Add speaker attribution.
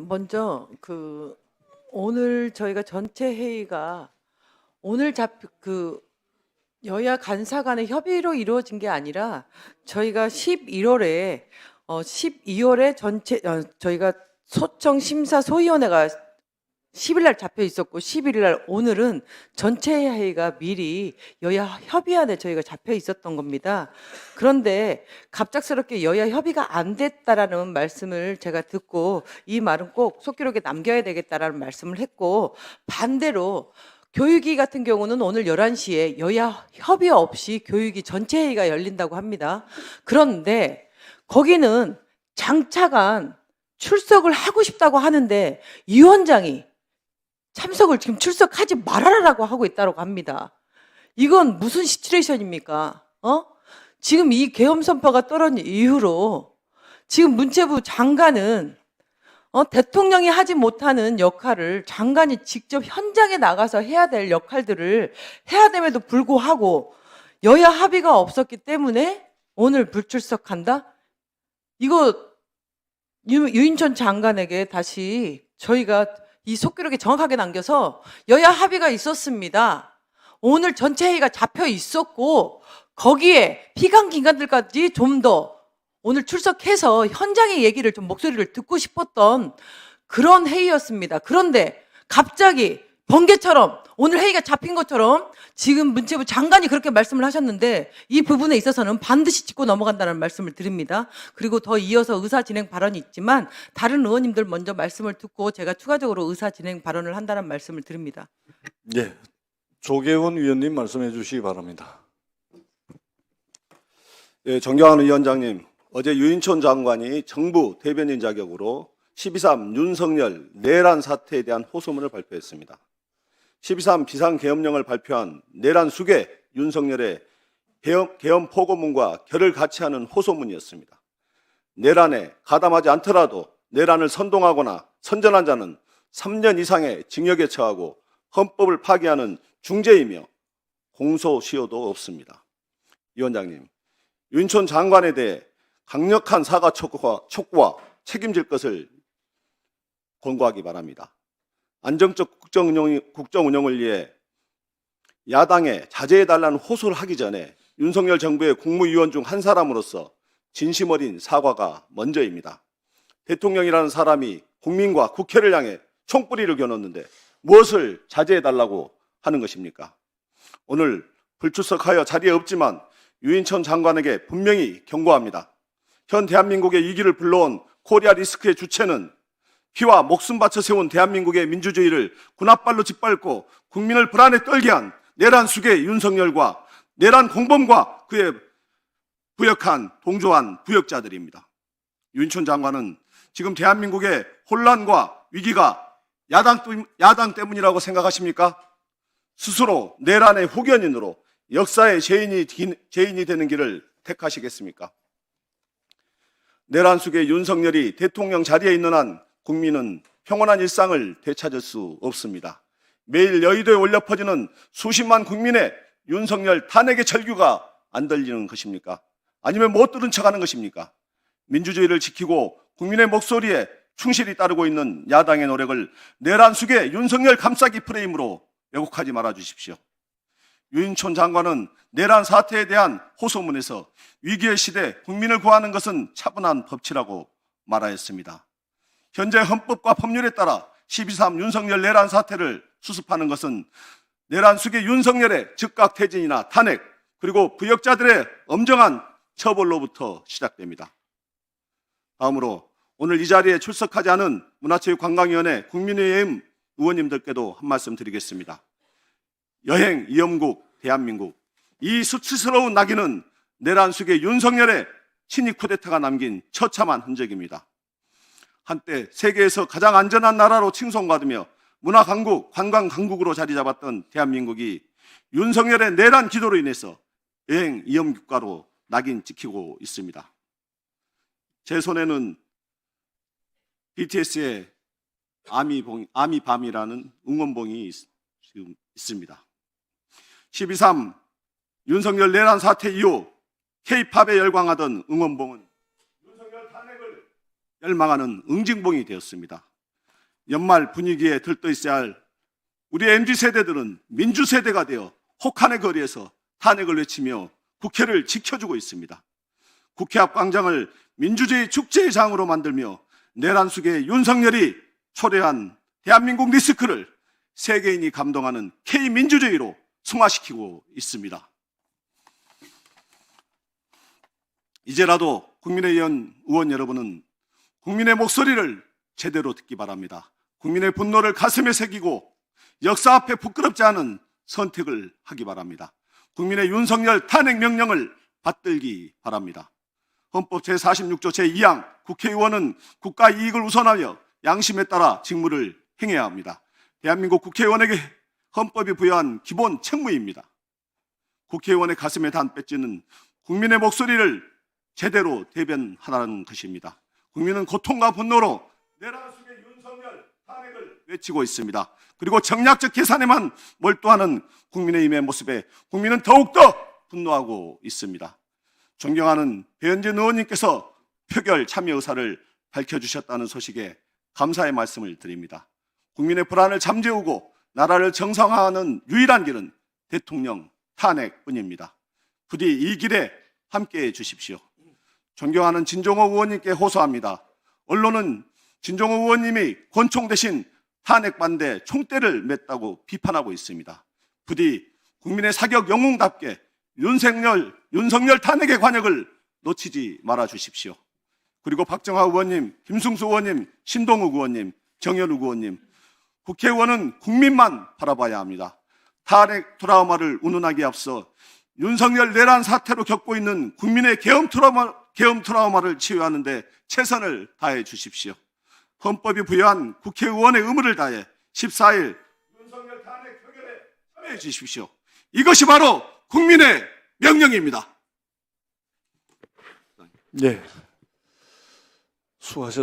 Speaker 1: 먼저 오늘 저희가 전체 회의가 오늘 여야 간사 간의 협의로 이루어진 게 아니라 저희가 12월에 저희가 소청 심사 소위원회가 10일 날 잡혀 있었고 11일 날 오늘은 전체 회의가 미리 여야 협의안에 저희가 잡혀 있었던 겁니다. 그런데 갑작스럽게 여야 협의가 안 됐다라는 말씀을 제가 듣고 이 말은 꼭 속기록에 남겨야 되겠다라는 말씀을 했고, 반대로 교육위 같은 경우는 오늘 11시에 여야 협의 없이 교육위 전체 회의가 열린다고 합니다. 그런데 거기는 장차관 출석을 하고 싶다고 하는데 위원장이 참석을 지금 출석하지 말아라라고 하고 있다고 합니다. 이건 무슨 시츄에이션입니까? 지금 이 계엄 선포가 떨어진 이후로 지금 문체부 장관은 대통령이 하지 못하는 역할을 장관이 직접 현장에 나가서 해야 될 역할들을 해야 됨에도 불구하고 여야 합의가 없었기 때문에 오늘 불출석한다? 이거 유인천 장관에게 다시 저희가 이 속기록에 정확하게 남겨서 여야 합의가 있었습니다. 오늘 전체 회의가 잡혀 있었고 거기에 피감 기관들까지 좀 더 오늘 출석해서 현장의 얘기를 좀 목소리를 듣고 싶었던 그런 회의였습니다. 그런데 갑자기 번개처럼 오늘 회의가 잡힌 것처럼 지금 문체부 장관이 그렇게 말씀을 하셨는데 이 부분에 있어서는 반드시 짚고 넘어간다는 말씀을 드립니다. 그리고 더 이어서 의사 진행 발언이 있지만 다른 의원님들 먼저 말씀을 듣고 제가 추가적으로 의사 진행 발언을 한다는 말씀을 드립니다.
Speaker 2: 네, 조계원 위원님 말씀해 주시기 바랍니다.
Speaker 3: 예, 존경하는 위원장님, 어제 유인촌 장관이 정부 대변인 자격으로 12.3 윤석열 내란 사태에 대한 호소문을 발표했습니다. 12.3 비상계엄령을 발표한 내란 수계 윤석열의 계엄 포고문과 결을 같이 하는 호소문이었습니다. 내란에 가담하지 않더라도 내란을 선동하거나 선전한 자는 3년 이상의 징역에 처하고 헌법을 파기하는 중죄이며 공소시효도 없습니다. 위원장님, 유인촌 장관에 대해 강력한 사과 촉구와 책임질 것을 권고하기 바랍니다. 안정적 국정 운영을 위해 야당에 자제해달라는 호소를 하기 전에 윤석열 정부의 국무위원 중 한 사람으로서 진심 어린 사과가 먼저입니다. 대통령이라는 사람이 국민과 국회를 향해 총뿌리를 겨눴는데 무엇을 자제해달라고 하는 것입니까? 오늘 불출석하여 자리에 없지만 유인천 장관에게 분명히 경고합니다. 현 대한민국의 위기를 불러온 코리아 리스크의 주체는 피와 목숨 바쳐 세운 대한민국의 민주주의를 군홧발로 짓밟고 국민을 불안에 떨게 한 내란 수괴 윤석열과 내란 공범과 그의 동조한 부역자들입니다. 유인촌 장관은 지금 대한민국의 혼란과 위기가 야당 때문이라고 생각하십니까? 스스로 내란의 후견인으로 역사의 죄인이 되는 길을 택하시겠습니까? 내란 속에 윤석열이 대통령 자리에 있는 한 국민은 평온한 일상을 되찾을 수 없습니다. 매일 여의도에 올려 퍼지는 수십만 국민의 윤석열 탄핵의 절규가 안 들리는 것입니까? 아니면 못 들은 척하는 것입니까? 민주주의를 지키고 국민의 목소리에 충실히 따르고 있는 야당의 노력을 내란 속에 윤석열 감싸기 프레임으로 왜곡하지 말아 주십시오. 유인촌 장관은 내란 사태에 대한 호소문에서 위기의 시대 국민을 구하는 것은 차분한 법치라고 말하였습니다. 현재 헌법과 법률에 따라 12.3 윤석열 내란 사태를 수습하는 것은 내란 수계 윤석열의 즉각 퇴진이나 탄핵 그리고 부역자들의 엄정한 처벌로부터 시작됩니다. 다음으로 오늘 이 자리에 출석하지 않은 문화체육관광위원회 국민의힘 의원님들께도 한 말씀 드리겠습니다. 여행 이염국 대한민국, 이 수치스러운 낙인은 내란 수계 윤석열의 친위 쿠데타가 남긴 처참한 흔적입니다. 한때 세계에서 가장 안전한 나라로 칭송받으며 문화강국, 관광강국으로 자리 잡았던 대한민국이 윤석열의 내란 기도로 인해서 여행 이염국가로 낙인 찍히고 있습니다. 제 손에는 BTS의 아미밤이라는 응원봉이 지금 있습니다. 12.3 윤석열 내란 사태 이후 K-팝에 열광하던 응원봉은 윤석열 탄핵을 열망하는 응징봉이 되었습니다. 연말 분위기에 들떠 있어야 할 우리 MZ세대들은 민주세대가 되어 혹한의 거리에서 탄핵을 외치며 국회를 지켜주고 있습니다. 국회 앞 광장을 민주주의 축제의 장으로 만들며 내란 속에 윤석열이 초래한 대한민국 리스크를 세계인이 감동하는 K민주주의로 승화시키고 있습니다. 이제라도 국민의힘 의원 여러분은 국민의 목소리를 제대로 듣기 바랍니다. 국민의 분노를 가슴에 새기고 역사 앞에 부끄럽지 않은 선택을 하기 바랍니다. 국민의 윤석열 탄핵 명령을 받들기 바랍니다. 헌법 제46조 제2항 국회의원은 국가 이익을 우선하여 양심에 따라 직무를 행해야 합니다. 대한민국 국회의원에게 헌법이 부여한 기본 책무입니다. 국회의원의 가슴에 단 배지는 국민의 목소리를 제대로 대변하라는 것입니다. 국민은 고통과 분노로 내란 속의 윤석열 탄핵을 외치고 있습니다. 그리고 정략적 계산에만 몰두하는 국민의힘의 모습에 국민은 더욱더 분노하고 있습니다. 존경하는 배현진 의원님께서 표결 참여 의사를 밝혀주셨다는 소식에 감사의 말씀을 드립니다. 국민의 불안을 잠재우고 나라를 정상화하는 유일한 길은 대통령 탄핵뿐입니다. 부디 이 길에 함께해 주십시오. 존경하는 진종호 의원님께 호소합니다. 언론은 진종호 의원님이 권총 대신 탄핵 반대 총대를 맸다고 비판하고 있습니다. 부디 국민의 사격 영웅답게 윤석열 탄핵의 관역을 놓치지 말아 주십시오. 그리고 박정하 의원님, 김승수 의원님, 신동욱 의원님, 정현욱 의원님, 국회의원은 국민만 바라봐야 합니다. 탄핵 트라우마를 운운하기에 앞서 윤석열 내란 사태로 겪고 있는 국민의 계엄 트라우마를 치유하는 데 최선을 다해 주십시오. 헌법이 부여한 국회의원의 의무를 다해 14일 윤석열 탄핵 표결에 참여해 주십시오. 이것이 바로 국민의 명령입니다.
Speaker 2: 네. 수고하셨습니다.